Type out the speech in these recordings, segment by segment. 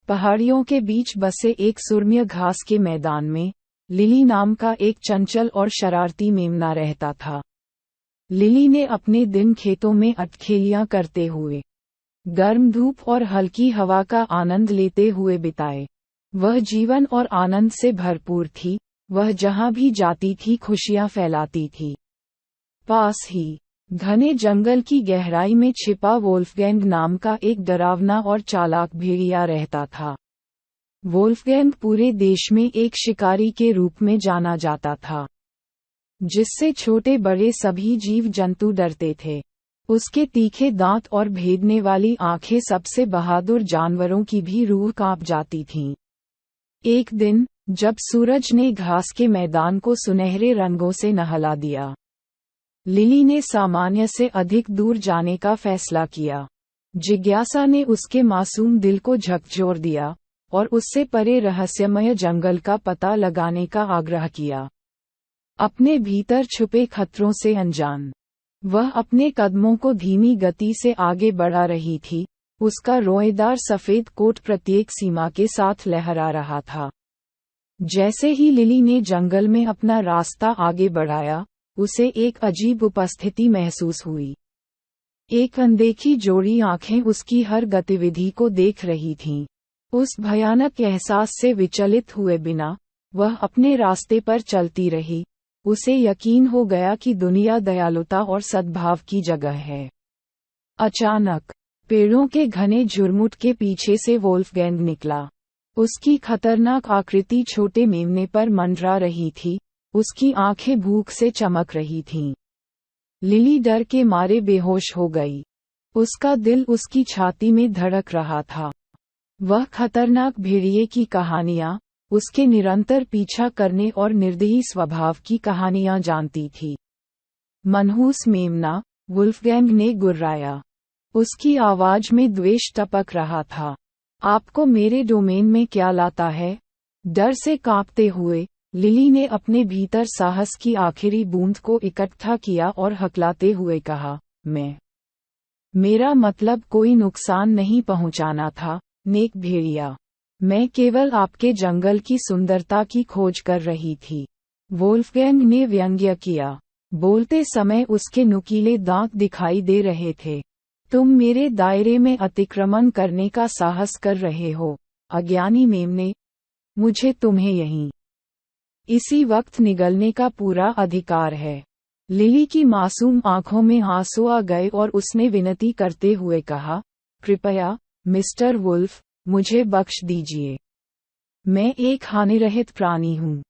पहाड़ियों के बीच बसे एक सुरम्य घास के मैदान में लिली नाम का एक चंचल और शरारती मेमना रहता था। लिली ने अपने दिन खेतों में अटखेलियां करते हुए, गर्म धूप और हल्की हवा का आनंद लेते हुए बिताए। वह जीवन और आनंद से भरपूर थी। वह जहां भी जाती थी खुशियां फैलाती थी। पास ही घने जंगल की गहराई में छिपा वोल्फगैंग नाम का एक डरावना और चालाक भेड़िया रहता था। वोल्फगैंग पूरे देश में एक शिकारी के रूप में जाना जाता था, जिससे छोटे बड़े सभी जीव जंतु डरते थे। उसके तीखे दांत और भेदने वाली आंखें सबसे बहादुर जानवरों की भी रूह कांप जाती थीं। एक दिन, जब सूरज ने घास के मैदान को सुनहरे रंगों से नहला दिया, लिली ने सामान्य से अधिक दूर जाने का फैसला किया। जिज्ञासा ने उसके मासूम दिल को झकझोर दिया और उससे परे रहस्यमय जंगल का पता लगाने का आग्रह किया। अपने भीतर छुपे खतरों से अनजान, वह अपने कदमों को धीमी गति से आगे बढ़ा रही थी। उसका रोएदार सफेद कोट प्रत्येक सीमा के साथ लहरा रहा था। जैसे ही लिली ने जंगल में अपना रास्ता आगे बढ़ाया, उसे एक अजीब उपस्थिति महसूस हुई। एक अनदेखी जोड़ी आंखें उसकी हर गतिविधि को देख रही थीं। उस भयानक एहसास से विचलित हुए बिना वह अपने रास्ते पर चलती रही। उसे यकीन हो गया कि दुनिया दयालुता और सद्भाव की जगह है। अचानक पेड़ों के घने झुरमुट के पीछे से वोल्फगैंग निकला। उसकी खतरनाक आकृति छोटे मेमने पर मंडरा रही थी। उसकी आंखें भूख से चमक रही थीं। लिली डर के मारे बेहोश हो गई। उसका दिल उसकी छाती में धड़क रहा था। वह खतरनाक भेड़िए की कहानियां, उसके निरंतर पीछा करने और निर्दयी स्वभाव की कहानियां जानती थी। मनहूस मेमना, वुल्फगैंग ने गुर्राया। उसकी आवाज में द्वेष टपक रहा था। आपको मेरे डोमेन में क्या लाता है? डर से कांपते हुए लिली ने अपने भीतर साहस की आखिरी बूंद को इकट्ठा किया और हकलाते हुए कहा, मेरा मतलब कोई नुकसान नहीं पहुंचाना था, नेक भेड़िया। मैं केवल आपके जंगल की सुंदरता की खोज कर रही थी। वोल्फगैंग ने व्यंग्य किया। बोलते समय उसके नुकीले दांत दिखाई दे रहे थे। तुम मेरे दायरे में अतिक्रमण करने का साहस कर रहे हो, अज्ञानी मेमने। मुझे तुम्हें यहीं इसी वक्त निगलने का पूरा अधिकार है। लिली की मासूम आंखों में आंसू आ गए और उसने विनती करते हुए कहा, कृपया मिस्टर वुल्फ, मुझे बख्श दीजिए। मैं एक हानिरहित प्राणी हूँ,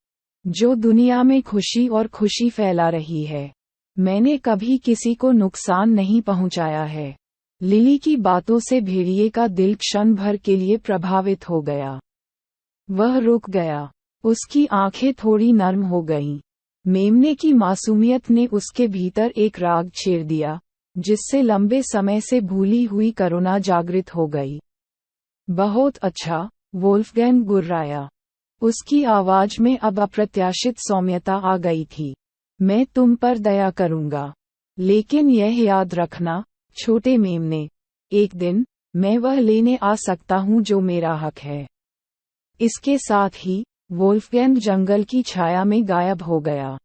जो दुनिया में खुशी और खुशी फैला रही है। मैंने कभी किसी को नुकसान नहीं पहुँचाया है। लिली की बातों से भेड़िए का दिल क्षण भर के लिए प्रभावित हो गया। वह रुक गया। उसकी आंखें थोड़ी नर्म हो गईं। मेमने की मासूमियत ने उसके भीतर एक राग छेड़ दिया, जिससे लंबे समय से भूली हुई करुणा जागृत हो गई। बहुत अच्छा, वोल्फगैंग गुर्राया। उसकी आवाज में अब अप्रत्याशित सौम्यता आ गई थी। मैं तुम पर दया करूंगा, लेकिन यह याद रखना, छोटे मेमने, एक दिन मैं वह लेने आ सकता हूं जो मेरा हक है। इसके साथ ही वोल्फगैंग जंगल की छाया में गायब हो गया,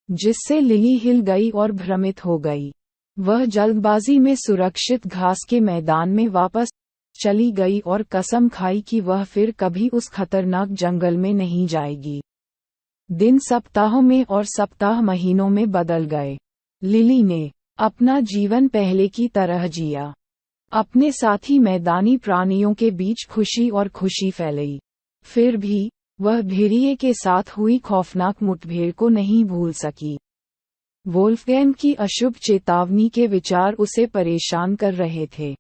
जिससे लिली हिल गई और भ्रमित हो गई। वह जल्दबाजी में सुरक्षित घास के मैदान में वापस चली गई और कसम खाई कि वह फिर कभी उस खतरनाक जंगल में नहीं जाएगी। दिन सप्ताहों में और सप्ताह महीनों में बदल गए। लिली ने अपना जीवन पहले की तरह जिया। अपने साथी मैदानी प्राणियों के बीच खुशी और खुशी फैलाई। फिर भी वह भेड़िए के साथ हुई खौफनाक मुठभेड़ को नहीं भूल सकी। वोल्फगैंग की अशुभ चेतावनी के विचार उसे परेशान कर रहे थे,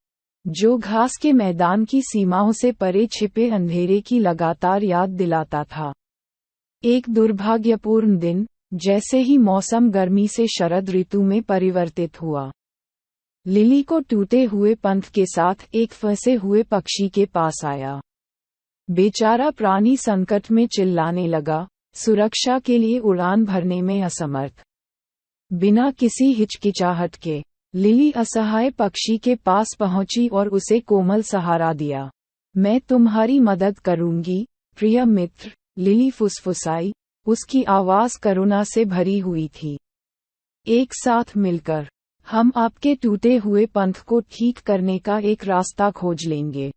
जो घास के मैदान की सीमाओं से परे छिपे अंधेरे की लगातार याद दिलाता था। एक दुर्भाग्यपूर्ण दिन, जैसे ही मौसम गर्मी से शरद ऋतु में परिवर्तित हुआ, लिली को टूटे हुए पंख के साथ एक फंसे हुए पक्षी के पास आया। बेचारा प्राणी संकट में चिल्लाने लगा, सुरक्षा के लिए उड़ान भरने में असमर्थ। बिना किसी हिचकिचाहट के लिली असहाय पक्षी के पास पहुंची और उसे कोमल सहारा दिया। मैं तुम्हारी मदद करूंगी, प्रिय मित्र, लिली फुसफुसाई। उसकी आवाज करुणा से भरी हुई थी। एक साथ मिलकर हम आपके टूटे हुए पंथ को ठीक करने का एक रास्ता खोज लेंगे।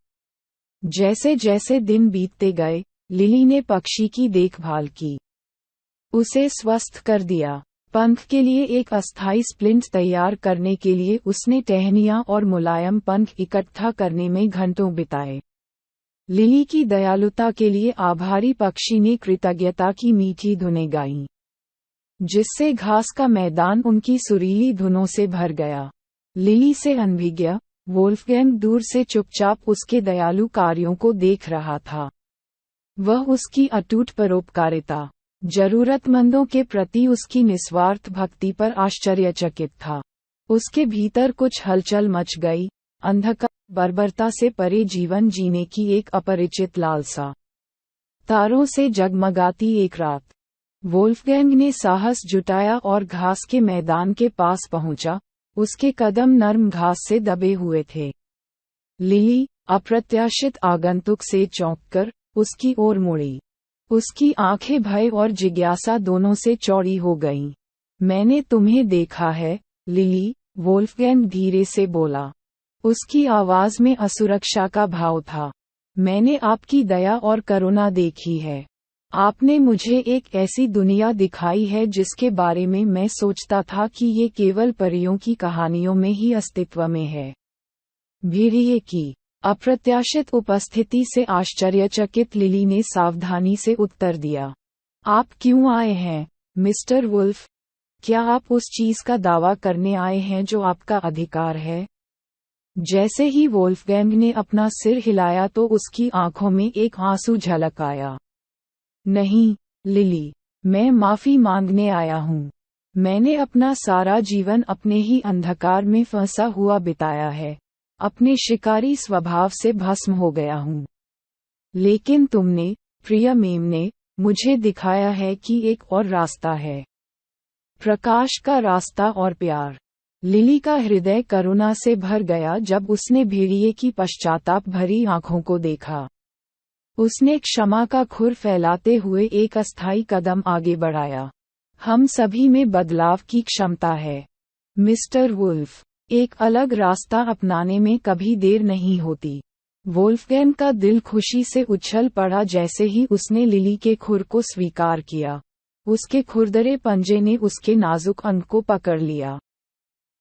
जैसे जैसे दिन बीतते गए, लिली ने पक्षी की देखभाल की, उसे स्वस्थ कर दिया। पंख के लिए एक अस्थायी स्प्लिंट तैयार करने के लिए उसने टहनियां और मुलायम पंख इकट्ठा करने में घंटों बिताए। लिली की दयालुता के लिए आभारी पक्षी ने कृतज्ञता की मीठी धुनें गाईं, जिससे घास का मैदान उनकी सुरीली धुनों से भर गया। लिली से अनभिज्ञ वोल्फगैंग दूर से चुपचाप उसके दयालु कार्यों को देख रहा था। वह उसकी अटूट परोपकारिता, जरूरतमंदों के प्रति उसकी निस्वार्थ भक्ति पर आश्चर्यचकित था। उसके भीतर कुछ हलचल मच गई, अंधकार, बर्बरता से परे जीवन जीने की एक अपरिचित लालसा। तारों से जगमगाती एक रात। वोल्फगैंग ने साहस जुटाया और घास के मैदान के पास पहुंचा। उसके कदम नर्म घास से दबे हुए थे। लिली, अप्रत्याशित आगंतुक से चौंककर, उसकी ओर मुड़ी। उसकी आंखें भय और जिज्ञासा दोनों से चौड़ी हो गईं। मैंने तुम्हें देखा है, लिली, वोल्फगैंग धीरे से बोला। उसकी आवाज में असुरक्षा का भाव था। मैंने आपकी दया और करुणा देखी है। आपने मुझे एक ऐसी दुनिया दिखाई है जिसके बारे में मैं सोचता था कि ये केवल परियों की कहानियों में ही अस्तित्व में है। भेड़िए की अप्रत्याशित उपस्थिति से आश्चर्यचकित लिली ने सावधानी से उत्तर दिया। आप क्यों आए हैं, मिस्टर वुल्फ? क्या आप उस चीज का दावा करने आए हैं जो आपका अधिकार है? जैसे ही वोल्फगैंग ने अपना सिर हिलाया तो उसकी आंखों में एक आंसू झलक आया। नहीं, लिली, मैं माफी मांगने आया हूँ। मैंने अपना सारा जीवन अपने ही अंधकार में फंसा हुआ बिताया है। अपने शिकारी स्वभाव से भस्म हो गया हूँ। लेकिन तुमने, प्रिय मेमने, मुझे दिखाया है कि एक और रास्ता है। प्रकाश का रास्ता और प्यार। लिली का हृदय करुणा से भर गया जब उसने भेड़िए की पश्चाताप भरी आंखों को देखा। उसने क्षमा का खुर फैलाते हुए एक अस्थायी कदम आगे बढ़ाया। हम सभी में बदलाव की क्षमता है, मिस्टर वुल्फ। एक अलग रास्ता अपनाने में कभी देर नहीं होती। वोल्फगैंग का दिल खुशी से उछल पड़ा जैसे ही उसने लिली के खुर को स्वीकार किया। उसके खुरदरे पंजे ने उसके नाजुक अंग को पकड़ लिया।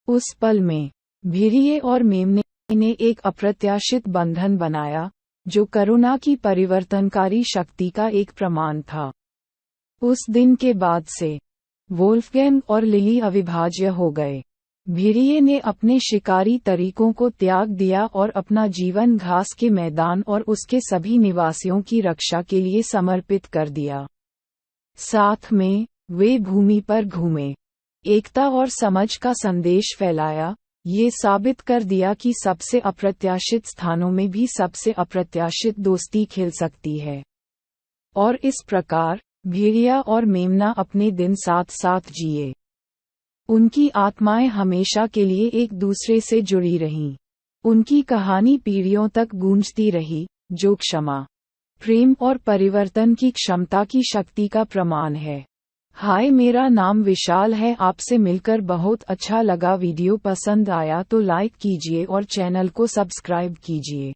उस पल में भेड़िए और मेमने ने एक अप्रत्याशित बंधन बनाया, जो करुणा की परिवर्तनकारी शक्ति का एक प्रमाण था। उस दिन के बाद से वोल्फगैंग और लिली अविभाज्य हो गए। भेड़िए ने अपने शिकारी तरीकों को त्याग दिया और अपना जीवन घास के मैदान और उसके सभी निवासियों की रक्षा के लिए समर्पित कर दिया। साथ में, वे भूमि पर घूमे, एकता और समझ का संदेश फैलाया, ये साबित कर दिया कि सबसे अप्रत्याशित स्थानों में भी सबसे अप्रत्याशित दोस्ती खिल सकती है। और इस प्रकार, भेड़िया और मेमना अपने दिन साथ साथ जिए। उनकी आत्माएं हमेशा के लिए एक दूसरे से जुड़ी रहीं। उनकी कहानी पीढ़ियों तक गूंजती रही, जो क्षमा, प्रेम और परिवर्तन की क्षमता की शक्ति का प्रमाण है। हाय, मेरा नाम विशाल है। आपसे मिलकर बहुत अच्छा लगा। वीडियो पसंद आया तो लाइक कीजिए और चैनल को सब्सक्राइब कीजिए।